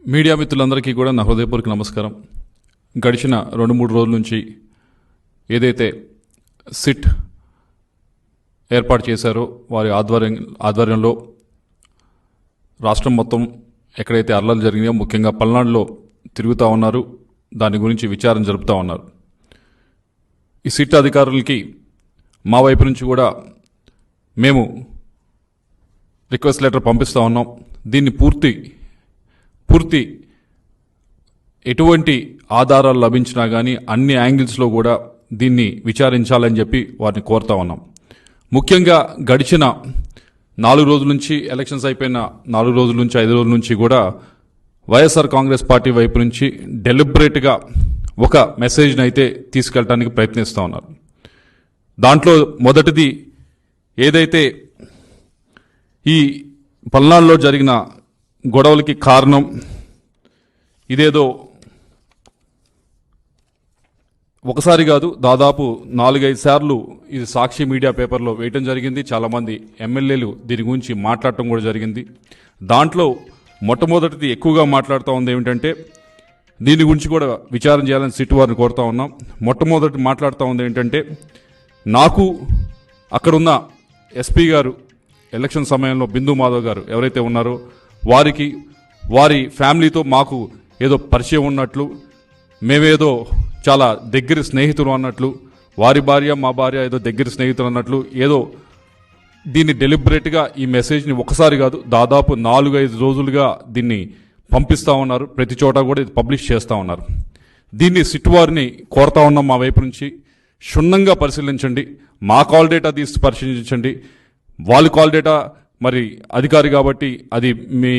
Media మిత్రులందరికీ కూడా నా హృదయపూర్వక నమస్కారం. గడిచిన 2-3 రోజుల నుంచి ఏదైతే సిట్ ఏర్పాటు చేశారో వారి ఆధ్వర్యంలో రాష్ట్రం మొత్తం ఎక్కడైతే అల్లర్లు జరిగినాయో ముఖ్యంగా పల్నాడులో తిరుగుతూ ఉన్నారు. దాని గురించి విచారణ జరుపుతూ ఉన్నారు. ఈ సిట్ అధికారులకి మా వైపు నుంచి కూడా మేము రిక్వెస్ట్ లెటర్ పంపిస్తూ ఉన్నాం. దీన్ని పూర్తి ఎటువంటి ఆధారాలు లభించినా కానీ అన్ని యాంగిల్స్లో కూడా దీన్ని విచారించాలని చెప్పి వారిని కోరుతా ఉన్నాం. ముఖ్యంగా గడిచిన 4 రోజుల నుంచి ఎలక్షన్స్ అయిపోయిన 4 రోజుల నుంచి 5 రోజుల నుంచి కూడా వైఎస్ఆర్ కాంగ్రెస్ పార్టీ వైపు నుంచి డెలిబరేట్గా ఒక మెసేజ్ని అయితే తీసుకెళ్ళడానికి ప్రయత్నిస్తూ ఉన్నారు. దాంట్లో మొదటిది ఏదైతే ఈ పల్నాడులో జరిగిన గొడవలకి కారణం ఇదేదో ఒకసారి కాదు, దాదాపు 4-5 సార్లు ఇది సాక్షి మీడియా పేపర్లో వేయటం జరిగింది. చాలామంది ఎమ్మెల్యేలు దీని గురించి మాట్లాడటం కూడా జరిగింది. దాంట్లో మొట్టమొదటిది ఎక్కువగా మాట్లాడుతూ ఉంది ఏమిటంటే దీని గురించి కూడా విచారణ చేయాలని సిట్ వారిని కోరుతా ఉన్నాం. మొట్టమొదటి మాట్లాడుతూ ఉంది ఏంటంటే నాకు అక్కడున్న ఎస్పీ గారు ఎలక్షన్ సమయంలో బిందు మాధవ్ గారు ఎవరైతే ఉన్నారో వారికి వారి ఫ్యామిలీతో మాకు ఏదో పరిచయం ఉన్నట్లు, మేమేదో చాలా దగ్గర స్నేహితులు అన్నట్లు, వారి భార్య మా భార్య ఏదో దగ్గర స్నేహితులు అన్నట్లు ఏదో దీన్ని డెలిబరేట్గా ఈ మెసేజ్ని ఒకసారి కాదు దాదాపు 4-5 రోజులుగా దీన్ని పంపిస్తూ ఉన్నారు. ప్రతి చోట కూడా ఇది పబ్లిష్ చేస్తూ ఉన్నారు. దీన్ని సిట్ వారిని కోరుతా ఉన్నాం మా వైపు నుంచి క్షుణ్ణంగా పరిశీలించండి. మా కాల్ డేటా తీసి పరిశీలించండి. వాళ్ళ కాల్ డేటా మరి అధికారి కాబట్టి అది మీ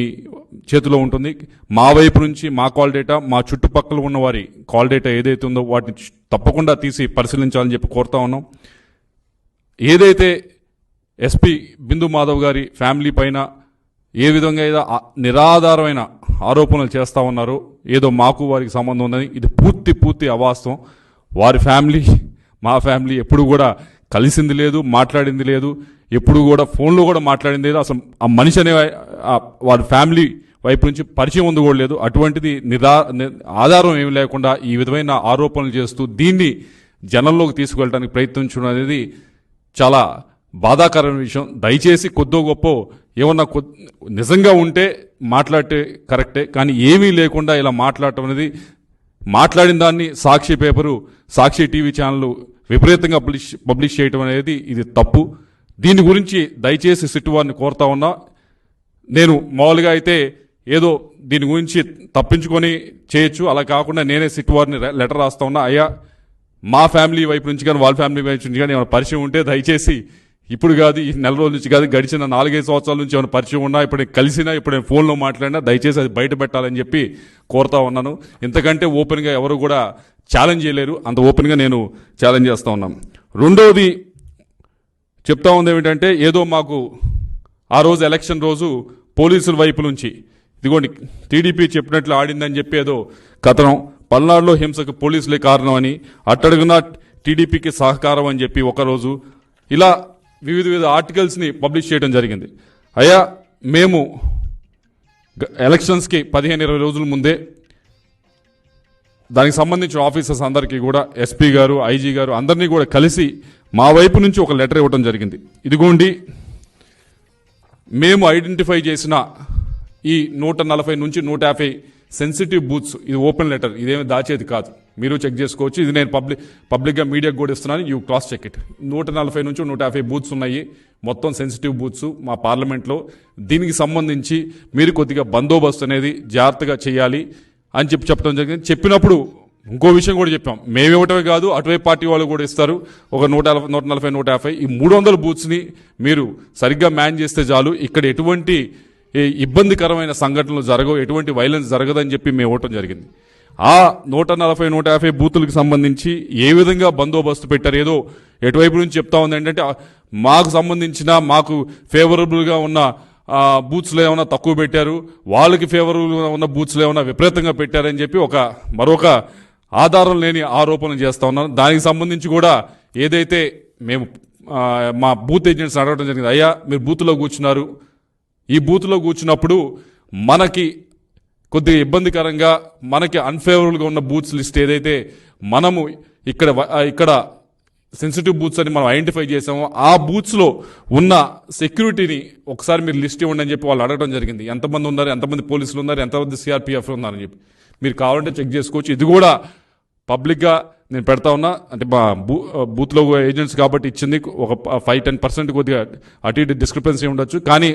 చేతిలో ఉంటుంది. మా వైపు నుంచి మా కాల్ డేటా, మా చుట్టుపక్కల ఉన్న వారి కాల్ డేటా ఏదైతే ఉందో వాటిని తప్పకుండా తీసి పరిశీలించాలని చెప్పి కోరుతా ఉన్నాం. ఏదైతే ఎస్పీ బిందు మాధవ్ గారి ఫ్యామిలీ పైన ఏ విధంగా ఏదో నిరాధారమైన ఆరోపణలు చేస్తూ ఉన్నారో ఏదో మాకు వారికి సంబంధం ఉందని ఇది పూర్తి అవాస్తవం. వారి ఫ్యామిలీ మా ఫ్యామిలీ ఎప్పుడు కూడా కలిసింది లేదు, మాట్లాడింది లేదు, ఎప్పుడు కూడా ఫోన్లో కూడా మాట్లాడింది లేదు. అసలు ఆ మనిషి అనే వారి ఫ్యామిలీ వైపు నుంచి పరిచయం ఉంది కూడా లేదు. అటువంటిది ఆధారం ఏమి లేకుండా ఈ విధమైన ఆరోపణలు చేస్తూ దీన్ని జనంలోకి తీసుకువెళ్ళడానికి ప్రయత్నించడం అనేది చాలా బాధాకరమైన విషయం. దయచేసి కొద్దో గొప్ప ఏమన్నా నిజంగా ఉంటే మాట్లాడితే కరెక్టే, కానీ ఏమీ లేకుండా ఇలా మాట్లాడటం అనేది, మాట్లాడిన దాన్ని సాక్షి పేపరు, సాక్షి టీవీ ఛానల్ విపరీతంగా పబ్లిష్ చేయటం అనేది ఇది తప్పు. దీని గురించి దయచేసి సిట్ వారిని కోరుతా ఉన్నా. నేను మామూలుగా అయితే ఏదో దీని గురించి తప్పించుకొని చేయొచ్చు, అలా కాకుండా నేనే సిట్ వారిని లెటర్ రాస్తా ఉన్నా. అయ్యా మా ఫ్యామిలీ వైపు నుంచి కానీ వాళ్ళ ఫ్యామిలీ వైపు నుంచి కానీ ఏమైనా పరిచయం ఉంటే దయచేసి ఇప్పుడు కాదు, ఈ నెల రోజుల నుంచి కాదు, గడిచిన 4-5 సంవత్సరాల నుంచి ఏమైనా పరిచయం ఉన్నా, ఇప్పుడు కలిసినా, ఇప్పుడు నేను ఫోన్లో మాట్లాడినా దయచేసి అది బయట పెట్టాలని చెప్పి కోరుతా ఉన్నాను. ఇంతకంటే ఓపెన్గా ఎవరు కూడా ఛాలెంజ్ చేయలేరు, అంత ఓపెన్గా నేను ఛాలెంజ్ చేస్తూ ఉన్నాను. రెండవది చెప్తా ఉంది ఏమిటంటే ఏదో మాకు ఆ రోజు ఎలక్షన్ రోజు పోలీసుల వైపు నుంచి ఇదిగోండి టీడీపీ చెప్పినట్లు ఆడిందని చెప్పి ఏదో కథనం, పల్నాడులో హింసకు పోలీసులే కారణం అని, అట్టడుగున టీడీపీకి సహకారం అని చెప్పి ఒకరోజు ఇలా వివిధ ఆర్టికల్స్ని పబ్లిష్ చేయడం జరిగింది. అయ్యా మేము ఎలక్షన్స్కి 15-20 రోజుల ముందే దానికి సంబంధించిన ఆఫీసర్స్ అందరికీ కూడా ఎస్పీ గారు, ఐజీ గారు అందరినీ కూడా కలిసి మా వైపు నుంచి ఒక లెటర్ ఇవ్వడం జరిగింది. ఇదిగోండి మేము ఐడెంటిఫై చేసిన ఈ 140 నుంచి 150 సెన్సిటివ్ బూత్స్, ఇది ఓపెన్ లెటర్, ఇదేమి దాచేది కాదు, మీరు చెక్ చేసుకోవచ్చు. ఇది నేను పబ్లిక్గా మీడియాకు కూడా ఇస్తున్నాను, యూ క్రాస్ చెక్ ఇట్. 140 నుంచి 150 బూత్స్ ఉన్నాయి, మొత్తం సెన్సిటివ్ బూత్స్ మా పార్లమెంట్లో. దీనికి సంబంధించి మీరు కొద్దిగా బందోబస్తు అనేది జాగ్రత్తగా చేయాలి అని చెప్పడం జరిగింది. చెప్పినప్పుడు ఇంకో విషయం కూడా చెప్పాం, మేము ఇవ్వటమే కాదు అటువైపు పార్టీ వాళ్ళు కూడా ఇస్తారు, ఒక 140, 150 ఈ 300 బూత్స్ని మీరు సరిగ్గా మ్యాన్ చేస్తే చాలు, ఇక్కడ ఎటువంటి ఇబ్బందికరమైన సంఘటనలు జరగవు, ఎటువంటి వైలెన్స్ జరగదని చెప్పి మేము ఇవ్వటం జరిగింది. ఆ 140, 150 బూతులకు సంబంధించి ఏ విధంగా బందోబస్తు పెట్టారు, ఏదో ఎటువైపు నుంచి చెప్తా ఉంది ఏంటంటే మాకు సంబంధించిన మాకు ఫేవరబుల్గా ఉన్న బూత్స్లో ఏమైనా తక్కువ పెట్టారు, వాళ్ళకి ఫేవరబుల్గా ఉన్న బూత్స్లో ఏమైనా విపరీతంగా పెట్టారని చెప్పి మరొక ఆధారం లేని ఆరోపణలు చేస్తూ ఉన్నాను. దానికి సంబంధించి కూడా ఏదైతే మేము మా బూత్ ఏజెంట్స్ అడగడం జరిగింది, అయ్యా మీరు బూత్లో కూర్చున్నారు, ఈ బూత్లో కూర్చున్నప్పుడు మనకి కొద్దిగా ఇబ్బందికరంగా మనకి అన్ఫేవరబుల్గా ఉన్న బూత్స్ లిస్ట్ ఏదైతే మనము ఇక్కడ సెన్సిటివ్ బూత్స్ అని మనం ఐడెంటిఫై చేసామో ఆ బూత్స్లో ఉన్న సెక్యూరిటీని ఒకసారి మీరు లిస్ట్ ఇవ్వండి అని చెప్పి వాళ్ళు అడగడం జరిగింది. ఎంతమంది ఉన్నారు, ఎంతమంది పోలీసులు ఉన్నారు, ఎంతమంది సిఆర్పిఎఫ్ ఉన్నారని చెప్పి మీరు కావాలంటే చెక్ చేసుకోవచ్చు. ఇది కూడా పబ్లిక్గా నేను పెడతా ఉన్నా. అంటే మా బూత్లో ఏజెంట్స్ కాబట్టి ఇచ్చింది ఒక 5-10% కొద్దిగా అటు ఇటు డిస్క్రిపెన్సీ ఉండొచ్చు. కానీ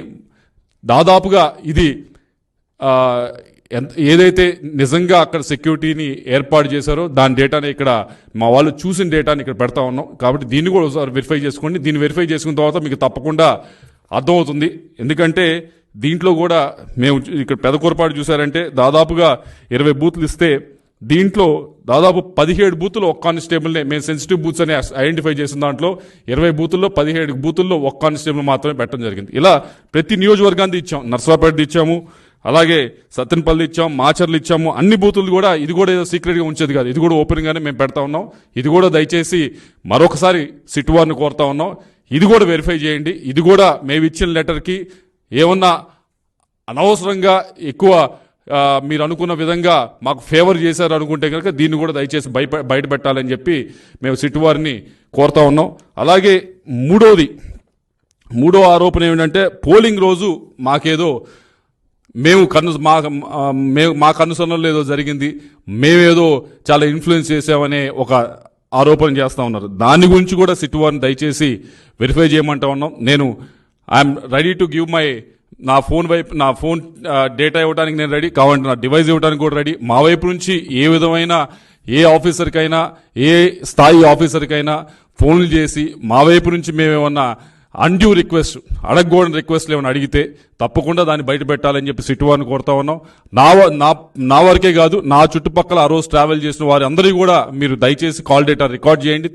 దాదాపుగా ఇది ఏదైతే నిజంగా అక్కడ సెక్యూరిటీని ఏర్పాటు చేశారో దాని డేటాని ఇక్కడ మా వాళ్ళు చూసిన డేటాని ఇక్కడ పెడతా ఉన్నాం. కాబట్టి దీన్ని కూడా ఒకసారి వెరిఫై చేసుకోండి. దీన్ని వెరిఫై చేసుకున్న తర్వాత మీకు తప్పకుండా అర్థమవుతుంది. ఎందుకంటే దీంట్లో కూడా మేము ఇక్కడ పెద్ద పొరపాటు చూసారంటే దాదాపుగా 20 బూత్లు ఇస్తే దీంట్లో దాదాపు 17 బూతులు ఒక్క కానిస్టేబుల్నే మేము సెన్సిటివ్ బూత్స్ అని ఐడెంటిఫై చేసిన దాంట్లో 20 బూతుల్లో 17 బూతుల్లో ఒక్క కానిస్టేబుల్ మాత్రమే పెట్టడం జరిగింది. ఇలా ప్రతి నియోజకవర్గాన్ని ఇచ్చాం. నర్సరాపేట ఇచ్చాము, అలాగే సత్తెనపల్లి ఇచ్చాం, మాచర్లు ఇచ్చాము. అన్ని బూతులు కూడా ఇది కూడా ఏదో సీక్రెట్గా ఉంచేది కాదు, ఇది కూడా ఓపెన్గానే మేము పెడతా ఉన్నాం. ఇది కూడా దయచేసి మరొకసారి సిట్ వారిని కోరుతా ఉన్నాం, ఇది కూడా వెరిఫై చేయండి. ఇది కూడా మేము ఇచ్చిన లెటర్కి ఏమన్నా అనవసరంగా ఎక్కువ మీరు అనుకున్న విధంగా మాకు ఫేవర్ చేశారు అనుకుంటే కనుక దీన్ని కూడా దయచేసి బయట పెట్టాలని చెప్పి మేము సిట్ వారిని కోరుతా ఉన్నాం. అలాగే మూడో ఆరోపణ ఏమిటంటే పోలింగ్ రోజు మాకేదో మా కనుసరణలో ఏదో జరిగింది, మేమేదో చాలా ఇన్ఫ్లుయెన్స్ చేసామనే ఒక ఆరోపణ చేస్తూ ఉన్నారు. దాని గురించి కూడా సిట్ వారిని దయచేసి వెరిఫై చేయమంటా ఉన్నాం. నేను ఐఎమ్ రెడీ టు గివ్ నా ఫోన్ డేటా ఇవ్వడానికి నేను రెడీ, కావాలంటే నా డివైస్ ఇవ్వడానికి కూడా రెడీ. మా వైపు నుంచి ఏ విధమైన ఏ ఆఫీసర్కైనా ఏ స్థాయి ఆఫీసర్కైనా ఫోన్లు చేసి మా వైపు నుంచి మేమేమన్నా అన్డ్యూ రిక్వెస్ట్ అడగకూడని రిక్వెస్ట్లు ఏమైనా అడిగితే తప్పకుండా దాన్ని బయట పెట్టాలని చెప్పి సిట్ వారిని కోరుతా ఉన్నాం. నా వరకే కాదు, నా చుట్టుపక్కల ఆ రోజు ట్రావెల్ చేసిన వారి అందరికీ కూడా మీరు దయచేసి కాల్ డేటా రికార్డ్ చేయండి,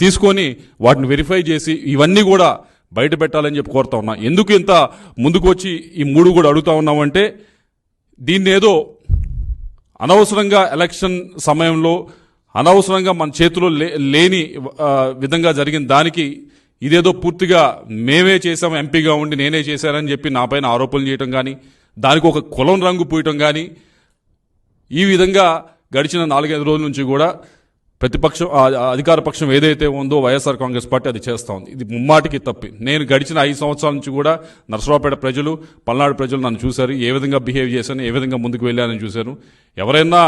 తీసుకొని వాటిని వెరిఫై చేసి ఇవన్నీ కూడా బయట పెట్టాలని చెప్పి కోరుతా ఉన్నా. ఎందుకు ఇంత ముందుకు వచ్చి ఈ 3 కూడా అడుగుతా ఉన్నామంటే దీన్ని ఏదో అనవసరంగా ఎలక్షన్ సమయంలో అనవసరంగా మన చేతిలో లేని విధంగా జరిగిన దానికి ఇదేదో పూర్తిగా మేమే చేసాం, ఎంపీగా ఉండి నేనే చేశానని చెప్పి నా పైన ఆరోపణలు చేయటం కానీ దానికి ఒక కులం రంగు పూయటం కానీ ఈ విధంగా గడిచిన 4-5 రోజుల నుంచి కూడా ప్రతిపక్షం అధికార పక్షం ఏదైతే ఉందో వైఎస్ఆర్ కాంగ్రెస్ పార్టీ అది చేస్తూ ఉంది. ఇది ముమ్మాటికి తప్పి. నేను గడిచిన 5 సంవత్సరాల నుంచి కూడా నర్సరావుపేట ప్రజలు, పల్నాడు ప్రజలు నన్ను చూశారు, ఏ విధంగా బిహేవ్ చేశాను, ఏ విధంగా ముందుకు వెళ్ళానని చూశాను. ఎవరైనా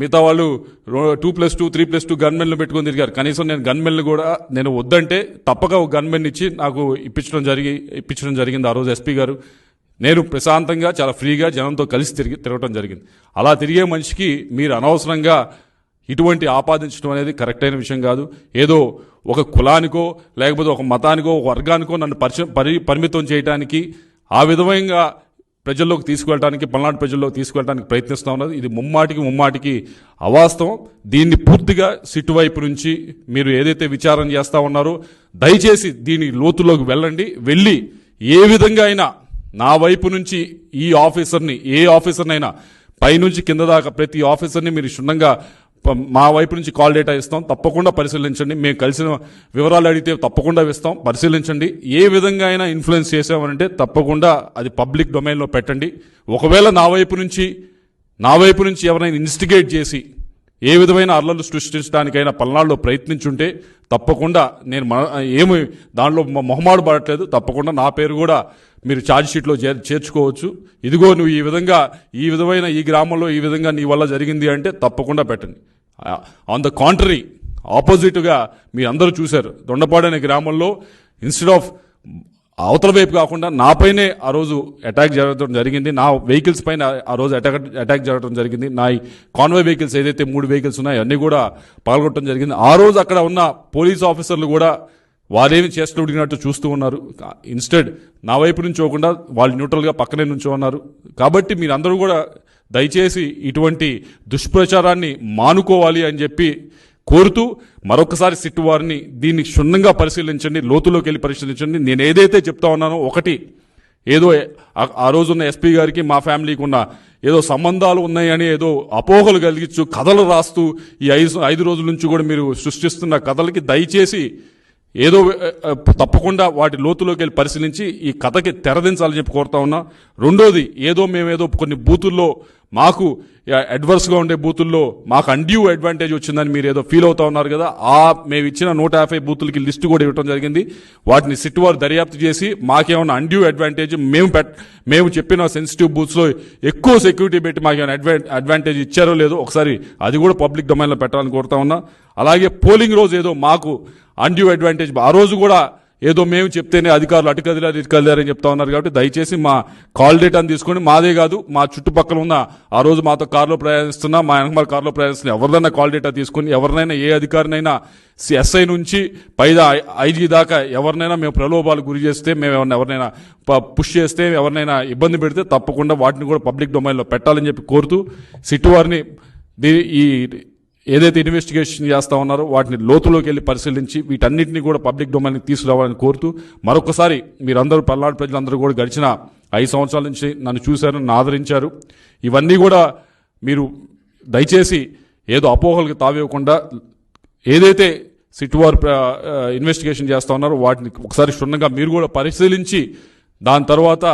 మిగతా వాళ్ళు 2+2 3+2 గన్మెన్లు పెట్టుకొని తిరిగారు. కనీసం నేను గన్మెన్లు కూడా నేను వద్దంటే తప్పక ఒక గన్మెన్ ఇచ్చి నాకు ఇప్పించడం జరిగింది ఆ రోజు ఎస్పీ గారు. నేను ప్రశాంతంగా చాలా ఫ్రీగా జనంతో కలిసి తిరగటం జరిగింది. అలా తిరిగే మనిషికి మీరు అనవసరంగా ఇటువంటి ఆపాదించడం అనేది కరెక్ట్ అయిన విషయం కాదు. ఏదో ఒక కులానికో లేకపోతే ఒక మతానికో ఒక వర్గానికో నన్ను పరిమితం చేయడానికి ఆ విధంగా ప్రజల్లోకి తీసుకువెళ్ళడానికి, పల్నాడు ప్రజల్లోకి తీసుకువెళ్ళడానికి ప్రయత్నిస్తూ ఉన్నది. ఇది ముమ్మాటికి అవాస్తవం. దీన్ని పూర్తిగా సిట్ వైపు నుంచి మీరు ఏదైతే విచారణ చేస్తూ ఉన్నారో దయచేసి దీని లోతులోకి వెళ్ళి ఏ విధంగా అయినా నా వైపు నుంచి ఈ ఆఫీసర్ని ఏ ఆఫీసర్నైనా పైనుంచి కింద దాకా ప్రతి ఆఫీసర్ని మీరు క్షుణ్ణంగా మా వైపు నుంచి కాల్ డేటా ఇస్తాం, తప్పకుండా పరిశీలించండి. మేము కలిసిన వివరాలు అడిగితే తప్పకుండా ఇస్తాం, పరిశీలించండి. ఏ విధంగా అయినా ఇన్ఫ్లుయెన్స్ చేసామనంటే తప్పకుండా అది పబ్లిక్ డొమైన్లో పెట్టండి. ఒకవేళ నా వైపు నుంచి ఎవరైనా ఇన్వెస్టిగేట్ చేసి ఏ విధమైన అల్లర్లు సృష్టించడానికైనా పల్నాడులో ప్రయత్నించుంటే తప్పకుండా నేను ఏమి దానిలో మొహమాటు పడట్లేదు, తప్పకుండా నా పేరు కూడా మీరు ఛార్జ్ షీట్లో చేర్చుకోవచ్చు. ఇదిగో నువ్వు ఈ విధమైన ఈ గ్రామంలో ఈ విధంగా నీ వల్ల జరిగింది అంటే తప్పకుండా పెట్టండి. ఆన్ ద కాంట్రరీ ఆపోజిట్గా మీరు అందరూ చూశారు, దొండపాడు అనే గ్రామంలో ఇన్స్టెడ్ ఆఫ్ అవతల వైపు కాకుండా నాపైనే ఆ రోజు అటాక్ జరగడం జరిగింది. నా వెహికల్స్ పైన ఆ రోజు అటాక్ జరగడం జరిగింది. నా కాన్వాయ్ వెహికల్స్ ఏదైతే 3 వెహికల్స్ ఉన్నాయో అన్నీ కూడా పాల్గొనడం జరిగింది. ఆ రోజు అక్కడ ఉన్న పోలీస్ ఆఫీసర్లు కూడా వారేమి చేస్తూ ఉడిగినట్టు చూస్తూ ఉన్నారు. ఇన్స్టెడ్ నా వైపు నుంచి పోకుండా వాళ్ళు న్యూట్రల్గా పక్కనే నుంచో ఉన్నారు. కాబట్టి మీరందరూ కూడా దయచేసి ఇటువంటి దుష్ప్రచారాన్ని మానుకోవాలి అని చెప్పి కోరుతూ మరొకసారి సిట్ వారిని దీన్ని క్షుణ్ణంగా పరిశీలించండి, లోతులోకి వెళ్ళి పరిశీలించండి. నేను ఏదైతే చెప్తా ఉన్నానో ఒకటి ఏదో ఆ రోజున్న ఎస్పీ గారికి మా ఫ్యామిలీకి ఉన్న ఏదో సంబంధాలు ఉన్నాయని ఏదో అపోహలు కలిగించు కథలు రాస్తూ ఈ 5 రోజుల నుంచి కూడా మీరు సృష్టిస్తున్న కథలకి దయచేసి ఏదో తప్పకుండా వాటి లోతులోకి వెళ్ళి పరిశీలించి ఈ కథకి తెరదించాలని చెప్పి కోరుతా ఉన్నా. రెండోది, మేమేదో కొన్ని బూతుల్లో మాకు అడ్వర్స్గా ఉండే బూతుల్లో మాకు అన్డ్యూ అడ్వాంటేజ్ వచ్చిందని మీరు ఏదో ఫీల్ అవుతా ఉన్నారు కదా. మేము ఇచ్చిన 150 బూతులకి లిస్టు కూడా ఇవ్వడం జరిగింది. వాటిని సిట్ వారు దర్యాప్తు చేసి మాకేమైనా అన్డ్యూ అడ్వాంటేజ్, మేము చెప్పిన సెన్సిటివ్ బూత్స్లో ఎక్కువ సెక్యూరిటీ పెట్టి మాకేమైనా అడ్వాంటేజ్ ఇచ్చారో లేదో ఒకసారి అది కూడా పబ్లిక్ డొమైన్లో పెట్టాలని కోరుతా ఉన్నా. అలాగే పోలింగ్ రోజు ఏదో మాకు అన్డ్యూ అడ్వాంటేజ్, ఆ రోజు కూడా ఏదో మేము చెప్తేనే అధికారులు అటు కదిలారని చెప్తా ఉన్నారు. కాబట్టి దయచేసి మా కాల్ డేటాను తీసుకొని, మాదే కాదు మా చుట్టుపక్కల ఉన్న ఆ రోజు మాతో కారులో ప్రయాణిస్తున్నా, మా వెనకమాల కారులో ప్రయాణిస్తున్నా ఎవరినైనా కాల్ డేటా తీసుకుని, ఎవరినైనా ఏ అధికారినైనా ఎస్ఐ నుంచి పైదా ఐజీ దాకా ఎవరినైనా మేము ప్రలోభాలు గురి చేస్తే, మేము ఎవరినైనా పుష్ చేస్తే, ఎవరినైనా ఇబ్బంది పెడితే తప్పకుండా వాటిని కూడా పబ్లిక్ డొమైన్లో పెట్టాలని చెప్పి కోరుతూ, సిట్ వారిని ఈ ఏదైతే ఇన్వెస్టిగేషన్ చేస్తా ఉన్నారో వాటిని లోతులోకి వెళ్ళి పరిశీలించి వీటన్నిటిని కూడా పబ్లిక్ డొమైన్కి తీసుకురావాలని కోరుతూ, మరొకసారి మీరందరూ పల్నాడు ప్రజలందరూ కూడా గడిచిన 5 సంవత్సరాల నుంచి నన్ను చూశారు, నన్ను ఆదరించారు. ఇవన్నీ కూడా మీరు దయచేసి ఏదో అపోహలకు తావివ్వకుండా ఏదైతే సిట్ వారు ఇన్వెస్టిగేషన్ చేస్తా ఉన్నారో వాటిని ఒకసారి క్షుణ్ణంగా మీరు కూడా పరిశీలించి, దాని తర్వాత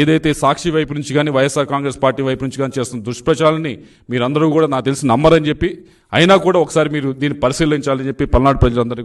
ఏదైతే సాక్షి వైపు నుంచి కానీ వైఎస్ఆర్ కాంగ్రెస్ పార్టీ వైపు నుంచి కానీ చేస్తున్న దుష్ప్రచారాన్ని మీరందరూ కూడా నాకు తెలిసి నమ్మరని చెప్పి, అయినా కూడా ఒకసారి మీరు దీన్ని పరిశీలించాలని చెప్పి పల్నాడు ప్రజలందరికీ